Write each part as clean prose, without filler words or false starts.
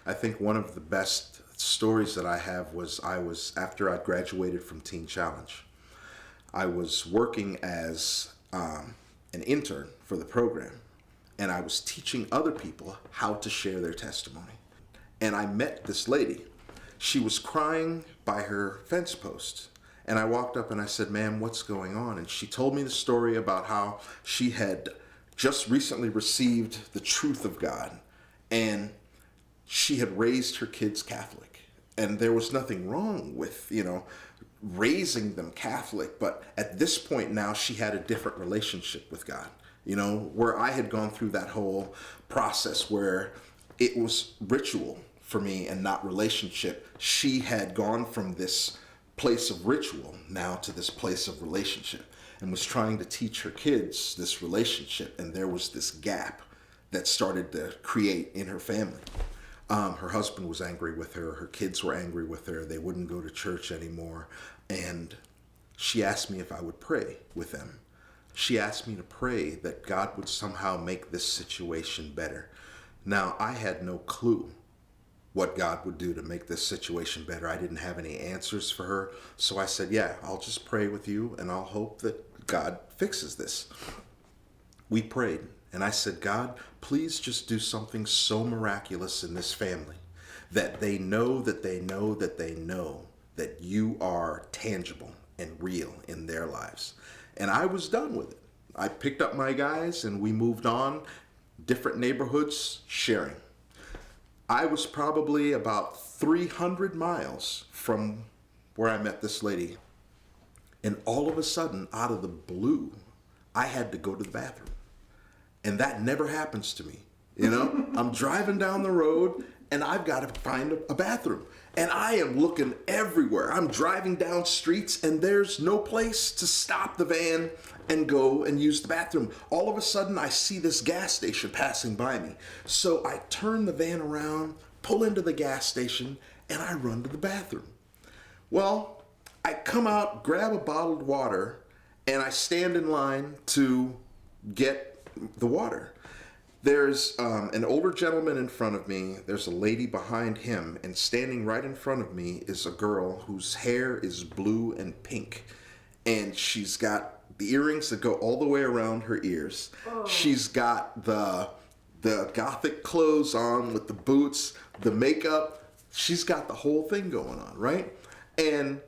I think one of the best stories that I have was after I graduated from Teen Challenge. I was working as an intern for the program, and I was teaching other people how to share their testimony. And I met this lady. She was crying by her fence post. And I walked up and I said, "Ma'am, what's going on?" And she told me the story about how she had just recently received the truth of God. And she had raised her kids Catholic. And there was nothing wrong with, raising them Catholic. But at this point now, she had a different relationship with God. Where I had gone through that whole process where it was ritual for me and not relationship. She had gone from this place of ritual now to this place of relationship and was trying to teach her kids this relationship. And there was this gap that started to create in her family. Her husband was angry with her. Her kids were angry with her. They wouldn't go to church anymore. And she asked me if I would pray with them. She asked me to pray that God would somehow make this situation better. Now, I had no clue what God would do to make this situation better. I didn't have any answers for her. So I said, yeah, I'll just pray with you and I'll hope that God fixes this. We prayed and I said, "God, please just do something so miraculous in this family that they know that they know that they know that you are tangible and real in their lives." And I was done with it. I picked up my guys and we moved on, different neighborhoods, sharing. I was probably about 300 miles from where I met this lady. And all of a sudden, out of the blue, I had to go to the bathroom. And that never happens to me. I'm driving down the road and I've got to find a bathroom. And I am looking everywhere. I'm driving down streets and there's no place to stop the van and go and use the bathroom. All of a sudden, I see this gas station passing by me. So I turn the van around, pull into the gas station, and I run to the bathroom. Well, I come out, grab a bottled water, and I stand in line to get the water. There's an older gentleman in front of me, there's a lady behind him, and standing right in front of me is a girl whose hair is blue and pink. And she's got the earrings that go all the way around her ears. Oh. She's got the gothic clothes on with the boots, the makeup. She's got the whole thing going on, right? And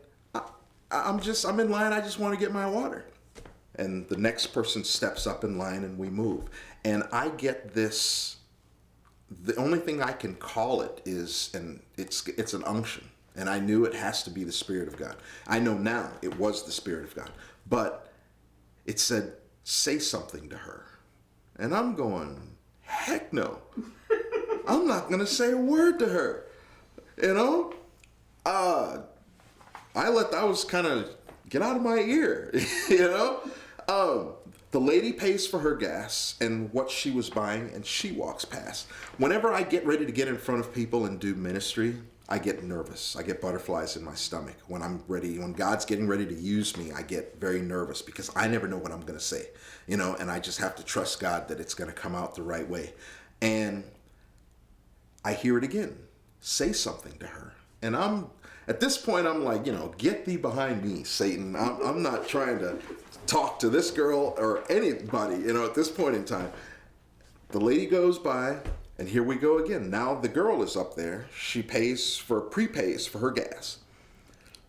I'm in line, I just want to get my water. And the next person steps up in line and we move. And I get this, the only thing I can call it is, and it's an unction. And I knew it has to be the Spirit of God. I know now it was the Spirit of God. But it said, "Say something to her." And I'm going, heck no. I'm not going to say a word to her. I was kind of, get out of my ear, The lady pays for her gas and what she was buying, and she walks past. Whenever I get ready to get in front of people and do ministry, I get nervous. I get butterflies in my stomach. When God's getting ready to use me, I get very nervous because I never know what I'm going to say, and I just have to trust God that it's going to come out the right way. And I hear it again. Say something to her. And at this point, I'm like, get thee behind me, Satan. I'm not trying to talk to this girl or anybody, at this point in time. The lady goes by, and here we go again. Now the girl is up there. She prepays for her gas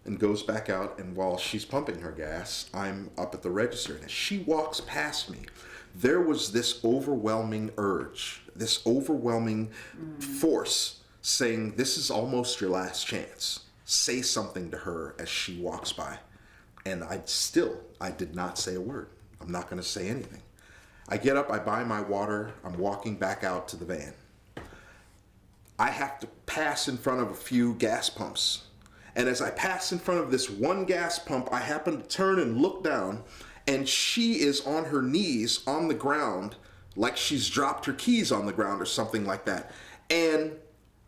and goes back out. And while she's pumping her gas, I'm up at the register. And as she walks past me, there was this overwhelming urge, this overwhelming force saying, "This is almost your last chance. Say something to her," as she walks by. And I did not say a word. I'm not going to say anything. I get up, I buy my water, I'm walking back out to the van. I have to pass in front of a few gas pumps. And as I pass in front of this one gas pump, I happen to turn and look down, and she is on her knees on the ground, like she's dropped her keys on the ground or something like that. And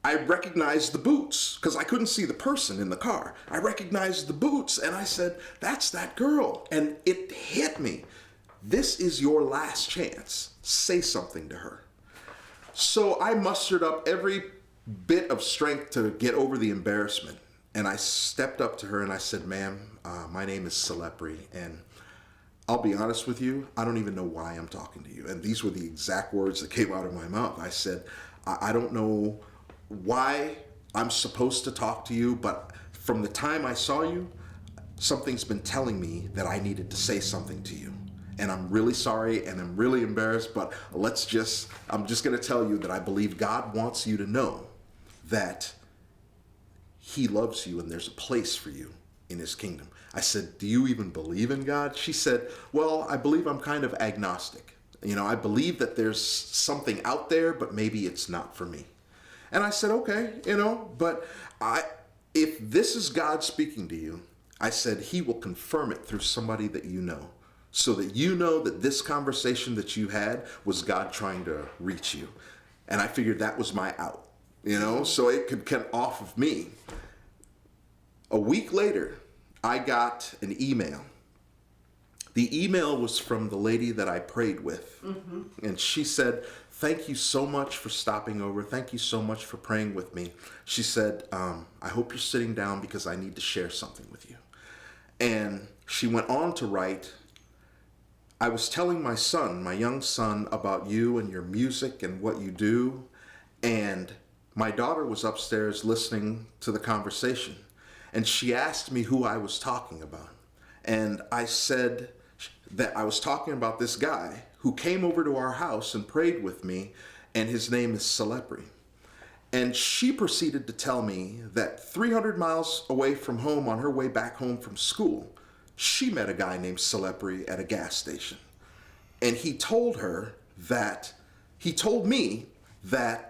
I recognized the boots because I couldn't see the person in the car. I recognized the boots and I said, "That's that girl." And it hit me. This is your last chance. Say something to her. So I mustered up every bit of strength to get over the embarrassment. And I stepped up to her and I said, ma'am, my name is Selepri, and I'll be honest with you, I don't even know why I'm talking to you. And these were the exact words that came out of my mouth. I said, I don't know why I'm supposed to talk to you, but from the time I saw you, something's been telling me that I needed to say something to you. And I'm really sorry and I'm really embarrassed, but I'm just going to tell you that I believe God wants you to know that He loves you and there's a place for you in His kingdom. I said, do you even believe in God? She said, well, I believe I'm kind of agnostic. I believe that there's something out there, but maybe it's not for me. And I said, okay, but if this is God speaking to you, I said, He will confirm it through somebody that you know, so that you know that this conversation that you had was God trying to reach you. And I figured that was my out, so it could get off of me. A week later, I got an email. The email was from the lady that I prayed with. Mm-hmm. And she said, thank you so much for stopping over. Thank you so much for praying with me. She said, I hope you're sitting down because I need to share something with you. And she went on to write, I was telling my son, my young son, about you and your music and what you do. And my daughter was upstairs listening to the conversation. And she asked me who I was talking about. And I said that I was talking about this guy who came over to our house and prayed with me, and his name is Selepri. And she proceeded to tell me that 300 miles away from home, on her way back home from school, she met a guy named Selepri at a gas station. And he told me that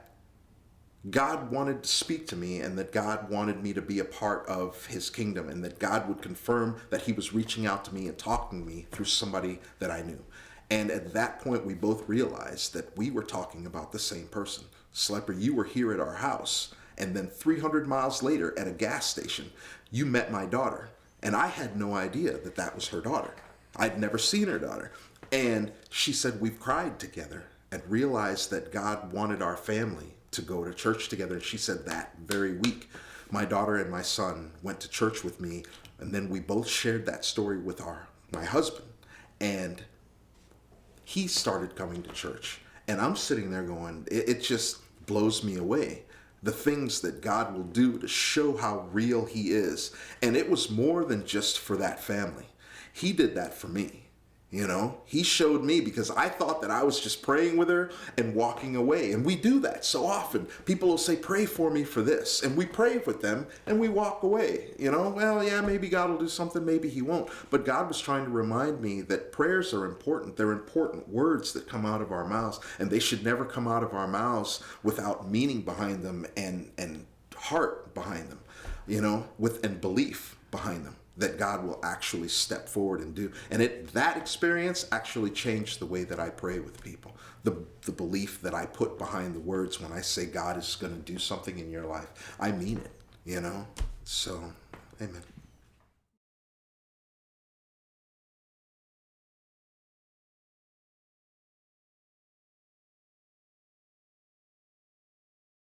God wanted to speak to me and that God wanted me to be a part of His kingdom and that God would confirm that He was reaching out to me and talking to me through somebody that I knew. And at that point, we both realized that we were talking about the same person. Selepri, you were here at our house, and then 300 miles later at a gas station, you met my daughter. And I had no idea that that was her daughter. I'd never seen her daughter. And she said, we've cried together and realized that God wanted our family to go to church together. And she said that very week, my daughter and my son went to church with me. And then we both shared that story with my husband. And he started coming to church. And I'm sitting there going, it just blows me away. The things that God will do to show how real He is. And it was more than just for that family. He did that for me. He showed me, because I thought that I was just praying with her and walking away. And we do that so often. People will say, pray for me for this. And we pray with them and we walk away. Well, yeah, maybe God will do something, maybe He won't. But God was trying to remind me that prayers are important. They're important words that come out of our mouths. And they should never come out of our mouths without meaning behind them and heart behind them, and belief behind them, that God will actually step forward and do. And that experience actually changed the way that I pray with people. The belief that I put behind the words when I say God is going to do something in your life. I mean it, So, amen.